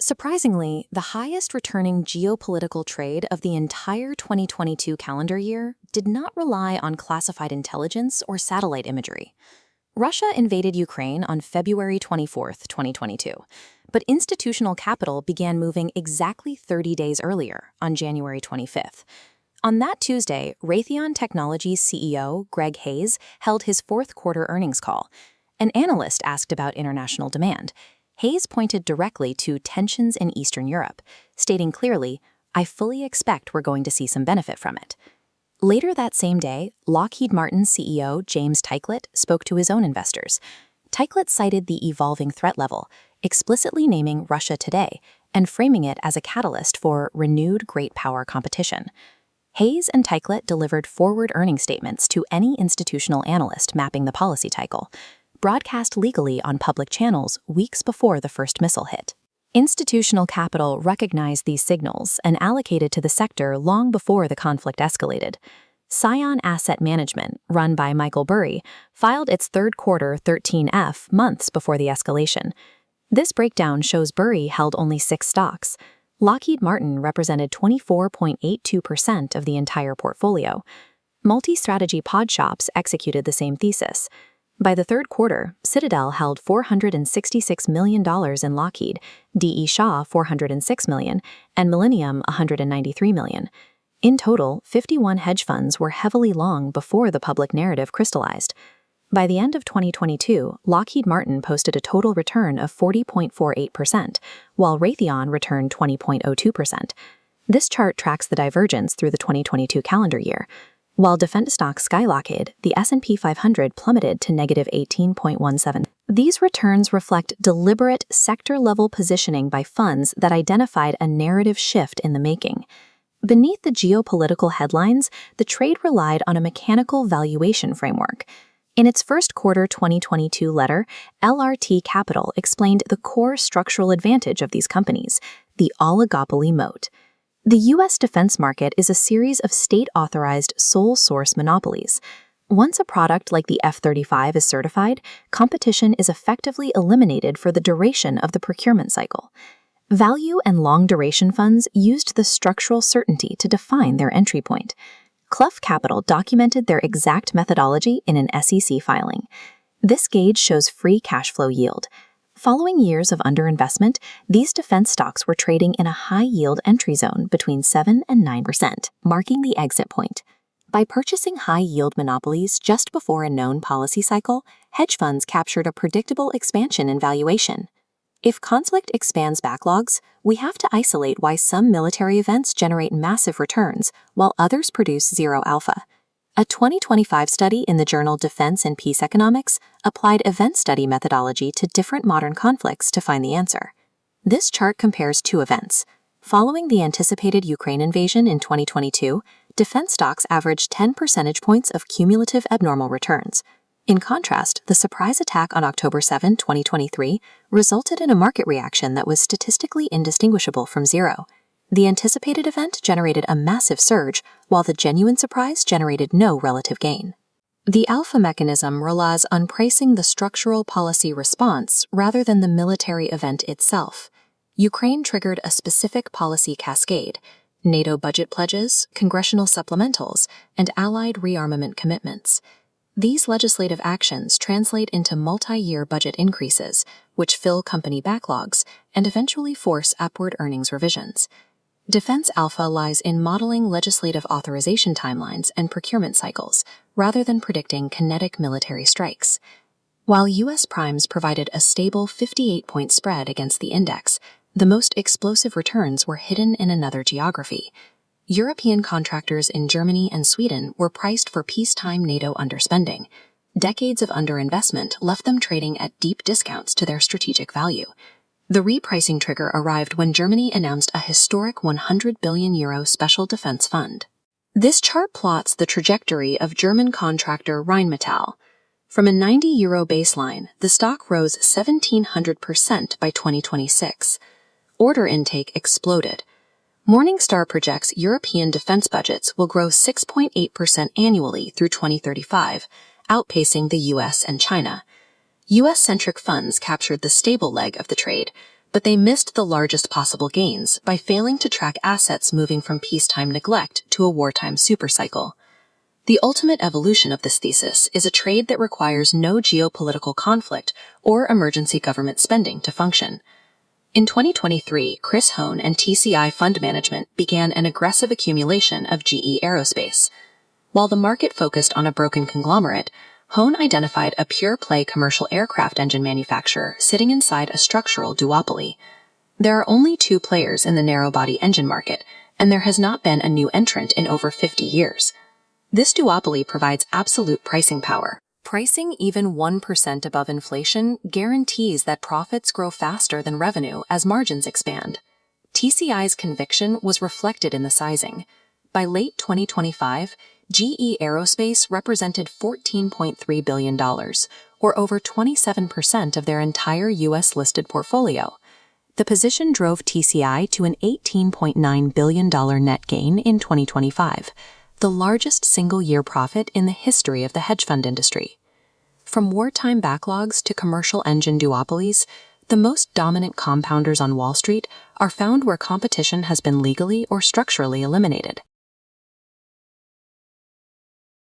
Surprisingly, the highest returning geopolitical trade of the entire 2022 calendar year did not rely on classified intelligence or satellite imagery. Russia invaded Ukraine on February 24, 2022, but institutional capital began moving exactly 30 days earlier, on January 25th. On that Tuesday, Raytheon Technologies CEO Greg Hayes held his fourth quarter earnings call. An analyst asked about international demand. Hayes pointed directly to tensions in Eastern Europe, stating clearly, "I fully expect we're going to see some benefit from it." Later that same day, Lockheed Martin CEO James Taiclet spoke to his own investors. Taiclet cited the evolving threat level, explicitly naming Russia today and framing it as a catalyst for renewed great power competition. Hayes and Taiclet delivered forward earnings statements to any institutional analyst mapping the policy cycle, broadcast legally on public channels weeks before the first missile hit. Institutional capital recognized these signals and allocated to the sector long before the conflict escalated. Scion Asset Management, run by Michael Burry, filed its third quarter 13F months before the escalation. This breakdown shows Burry held only 6 stocks. Lockheed Martin represented 24.82% of the entire portfolio. Multi-strategy pod shops executed the same thesis. By the third quarter, Citadel held $466 million in Lockheed, D.E. Shaw $406 million, and Millennium $193 million. In total, 51 hedge funds were heavily long before the public narrative crystallized. By the end of 2022, Lockheed Martin posted a total return of 40.48%, while Raytheon returned 20.02%. This chart tracks the divergence through the 2022 calendar year. While defense stocks skyrocketed, the S&P 500 plummeted to negative 18.17. These returns reflect deliberate sector-level positioning by funds that identified a narrative shift in the making. Beneath the geopolitical headlines, the trade relied on a mechanical valuation framework. In its first quarter 2022 letter, LRT Capital explained the core structural advantage of these companies, the oligopoly moat. The U.S. defense market is a series of state-authorized sole-source monopolies. Once a product like the F-35 is certified, competition is effectively eliminated for the duration of the procurement cycle. Value and long-duration funds used the structural certainty to define their entry point. Clough Capital documented their exact methodology in an SEC filing. This gauge shows free cash flow yield. Following years of underinvestment, these defense stocks were trading in a high-yield entry zone between 7 and 9%, marking the exit point. By purchasing high-yield monopolies just before a known policy cycle, hedge funds captured a predictable expansion in valuation. If conflict expands backlogs, we have to isolate why some military events generate massive returns while others produce zero alpha. A 2025 study in the journal Defense and Peace Economics applied event study methodology to different modern conflicts to find the answer. This chart compares 2 events. Following the anticipated Ukraine invasion in 2022, defense stocks averaged 10 percentage points of cumulative abnormal returns. In contrast, the surprise attack on October 7, 2023, resulted in a market reaction that was statistically indistinguishable from zero. The anticipated event generated a massive surge, while the genuine surprise generated no relative gain. The alpha mechanism relies on pricing the structural policy response rather than the military event itself. Ukraine triggered a specific policy cascade: NATO budget pledges, congressional supplementals, and allied rearmament commitments. These legislative actions translate into multi-year budget increases, which fill company backlogs and eventually force upward earnings revisions. Defense alpha lies in modeling legislative authorization timelines and procurement cycles, rather than predicting kinetic military strikes. While U.S. primes provided a stable 58-point spread against the index, the most explosive returns were hidden in another geography. European contractors in Germany and Sweden were priced for peacetime NATO underspending. Decades of underinvestment left them trading at deep discounts to their strategic value. The repricing trigger arrived when Germany announced a historic €100 billion special defense fund. This chart plots the trajectory of German contractor Rheinmetall. From a €90 baseline, the stock rose 1,700% by 2026. Order intake exploded. Morningstar projects European defense budgets will grow 6.8% annually through 2035, outpacing the US and China. US-centric funds captured the stable leg of the trade, but they missed the largest possible gains by failing to track assets moving from peacetime neglect to a wartime supercycle. The ultimate evolution of this thesis is a trade that requires no geopolitical conflict or emergency government spending to function. In 2023, Chris Hone and TCI Fund Management began an aggressive accumulation of GE Aerospace. While the market focused on a broken conglomerate, Hone identified a pure-play commercial aircraft engine manufacturer sitting inside a structural duopoly. There are only two players in the narrow-body engine market, and there has not been a new entrant in over 50 years. This duopoly provides absolute pricing power. Pricing even 1% above inflation guarantees that profits grow faster than revenue as margins expand. TCI's conviction was reflected in the sizing. By late 2025, GE Aerospace represented $14.3 billion, or over 27% of their entire U.S.-listed portfolio. The position drove TCI to an $18.9 billion net gain in 2025, the largest single-year profit in the history of the hedge fund industry. From wartime backlogs to commercial engine duopolies, the most dominant compounders on Wall Street are found where competition has been legally or structurally eliminated.